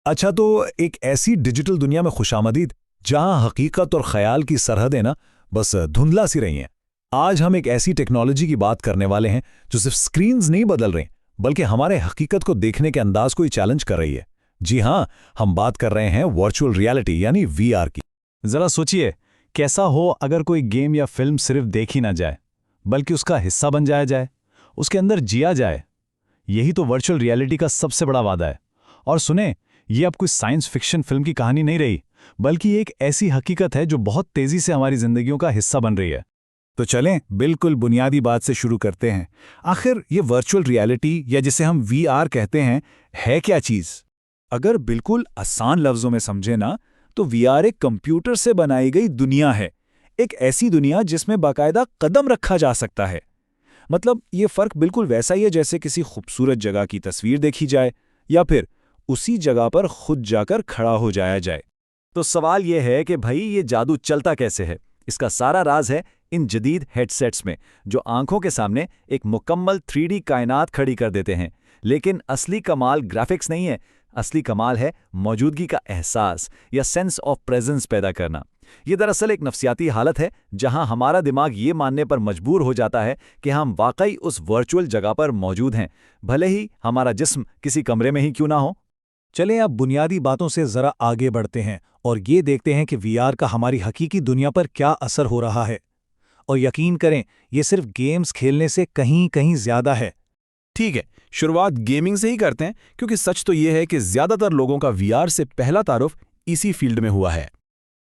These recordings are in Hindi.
अच्छा, तो एक ऐसी डिजिटल दुनिया में खुशामदीद जहां हकीकत और ख्याल की सरहदें ना बस धुंधला सी रही हैं। आज हम एक ऐसी टेक्नोलॉजी की बात करने वाले हैं जो सिर्फ स्क्रीन्स नहीं बदल रही, बल्कि हमारे हकीकत को देखने के अंदाज को ही चैलेंज कर रही है। जी हाँ, हम बात कर रहे हैं वर्चुअल रियलिटी यानी वीआर की। जरा सोचिए, कैसा हो अगर कोई गेम या फिल्म सिर्फ देखी ना जाए, बल्कि उसका हिस्सा बन जाया जाए, उसके अंदर जिया जाए। यही तो वर्चुअल रियलिटी का सबसे बड़ा वादा है। और सुने, ये अब कोई साइंस फिक्शन फिल्म की कहानी नहीं रही, बल्कि एक ऐसी हकीकत है जो बहुत तेजी से हमारी जिंदगियों का हिस्सा बन रही है। तो चलें बिल्कुल बुनियादी बात से शुरू करते हैं। आखिर ये वर्चुअल रियलिटी या जिसे हम वीआर कहते हैं, है क्या चीज? अगर बिल्कुल आसान लफ्जों में समझे ना, तो वीआर एक कंप्यूटर से बनाई गई दुनिया है। एक ऐसी दुनिया जिसमें बाकायदा कदम रखा जा सकता है। मतलब ये फर्क बिल्कुल वैसा ही है जैसे किसी खूबसूरत जगह की तस्वीर देखी जाए या फिर उसी जगह पर खुद जाकर खड़ा हो जाया जाए। तो सवाल यह है कि भाई ये जादू चलता कैसे है? इसका सारा राज है इन जदीद हेडसेट्स में, जो आंखों के सामने एक मुकम्मल 3D कायनात खड़ी कर देते हैं। लेकिन असली कमाल ग्राफिक्स नहीं है, असली कमाल है मौजूदगी का एहसास या सेंस ऑफ प्रेजेंस पैदा करना। ये दरअसल एक नफ्सियाती हालत है जहां हमारा दिमाग ये मानने पर मजबूर हो जाता है कि हम वाकई उस वर्चुअल जगह पर मौजूद हैं, भले ही हमारा जिस्म किसी कमरे में ही क्यों ना हो। चलें अब बुनियादी बातों से जरा आगे बढ़ते हैं और ये देखते हैं कि वीआर का हमारी हकीकी दुनिया पर क्या असर हो रहा है। और यकीन करें, ये सिर्फ गेम्स खेलने से कहीं कहीं ज्यादा है। ठीक है, शुरुआत गेमिंग से ही करते हैं, क्योंकि सच तो यह है कि ज्यादातर लोगों का वीआर से पहला तारुफ इसी फील्ड में हुआ है।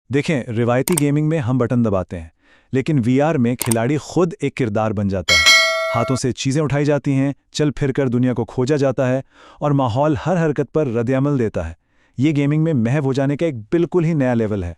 देखें, रिवायती गेमिंग में हम बटन दबाते हैं, लेकिन वीआर में खिलाड़ी खुद एक किरदार बन जाता है। हाथों से चीजें उठाई जाती हैं, चल फिर कर दुनिया को खोजा जाता है और माहौल हर हरकत पर रद्द-ए-अमल देता है। ये गेमिंग में महव हो जाने का एक बिल्कुल ही नया लेवल है।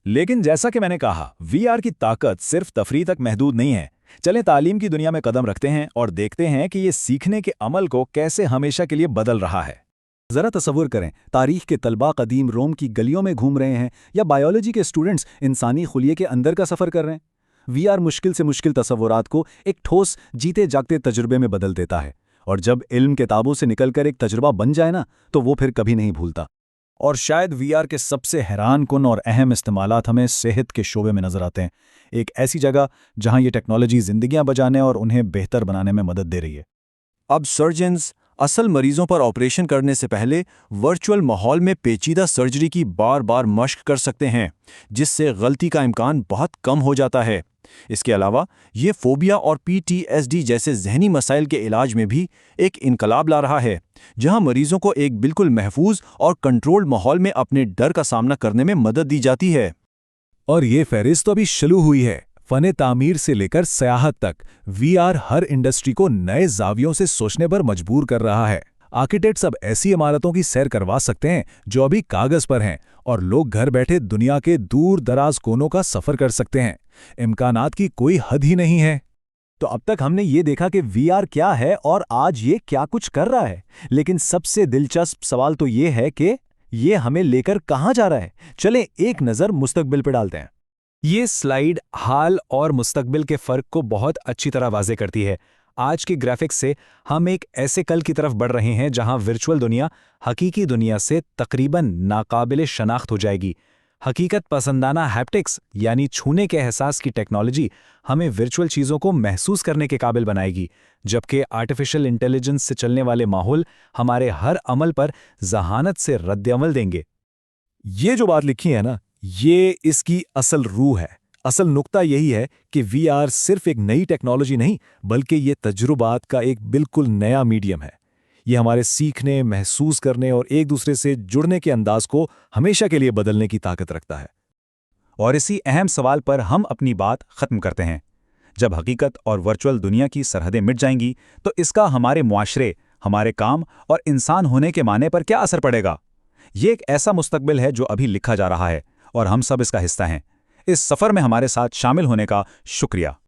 लेकिन जैसा कि मैंने कहा, वीआर की ताकत सिर्फ तफरीह तक महदूद नहीं है। चलें तालीम की दुनिया में कदम रखते हैं और देखते हैं कि ये सीखने के अमल को कैसे हमेशा के लिए बदल रहा है। जरा तसव्वुर करें, तारीख के तलबा कदीम रोम की गलियों में घूम रहे हैं या बायोलॉजी के स्टूडेंट्स इंसानी खुलिये के अंदर का सफ़र कर रहे हैं। वीआर मुश्किल से मुश्किल तसव्वुरात को एक ठोस जीते जागते तजुर्बे में बदल देता है, और जब इल्म किताबों से निकलकर एक तजुर्बा बन जाए ना, तो वो फिर कभी नहीं भूलता। और शायद वीआर के सबसे हैरान कुन और अहम इस्तेमालात हमें सेहत के शोबे में नजर आते हैं। एक ऐसी जगह जहां ये टेक्नोलॉजी जिंदगियां बचाने और उन्हें बेहतर बनाने में मदद दे रही है। अब सर्जन्स असल मरीजों पर ऑपरेशन करने से पहले वर्चुअल माहौल में पेचीदा सर्जरी की बार बार मश्क कर सकते हैं, जिससे गलती का इम्कान बहुत कम हो जाता है। इसके अलावा ये फोबिया और PTSD जैसे जहनी मसाइल के इलाज में भी एक इनकलाब ला रहा है, जहां मरीजों को एक बिल्कुल महफूज और कंट्रोल्ड माहौल में अपने डर का सामना करने में मदद दी जाती है। और ये फहरिस्त तो अभी शुरू हुई है। फने तामीर से लेकर सयाहत तक वीआर हर इंडस्ट्री को नए जावियों से सोचने पर मजबूर कर रहा है। आर्किटेक्ट्स अब ऐसी इमारतों की सैर करवा सकते हैं जो अभी कागज पर हैं, और लोग घर बैठे दुनिया के दूर दराज कोनों का सफर कर सकते हैं। इम्कानात की कोई हद ही नहीं है। तो अब तक हमने ये देखा कि वीआर क्या है और आज ये क्या कुछ कर रहा है, लेकिन सबसे दिलचस्प सवाल तो ये है कि ये हमें लेकर कहाँ जा रहा है। चलें एक नज़र मुस्तकबिल पर डालते हैं। ये स्लाइड हाल और मुस्तकबिल के फ़र्क को बहुत अच्छी तरह वाज़े करती है। आज के ग्राफिक्स से हम एक ऐसे कल की तरफ बढ़ रहे हैं जहां वर्चुअल दुनिया हकीकी दुनिया से तकरीबन नाकाबिले शनाख्त हो जाएगी। हकीकत पसंदाना हैप्टिक्स यानी छूने के एहसास की टेक्नोलॉजी हमें वर्चुअल चीज़ों को महसूस करने के काबिल बनाएगी, जबकि आर्टिफिशियल इंटेलिजेंस से चलने वाले माहौल हमारे हर अमल पर जहानत से रद्द-ए-अमल देंगे। ये जो बात लिखी है ना, ये इसकी असल रूह है। असल नुक्ता यही है कि वीआर सिर्फ एक नई टेक्नोलॉजी नहीं, बल्कि ये तजुर्बात का एक बिल्कुल नया मीडियम है। ये हमारे सीखने, महसूस करने और एक दूसरे से जुड़ने के अंदाज को हमेशा के लिए बदलने की ताकत रखता है। और इसी अहम सवाल पर हम अपनी बात खत्म करते हैं। जब हकीकत और वर्चुअल दुनिया की सरहदें मिट जाएंगी, तो इसका हमारे मुआशरे, हमारे काम और इंसान होने के माने पर क्या असर पड़ेगा? ये एक ऐसा मुस्तकबिल है जो अभी लिखा जा रहा है, और हम सब इसका हिस्सा हैं। इस सफ़र में हमारे साथ शामिल होने का शुक्रिया।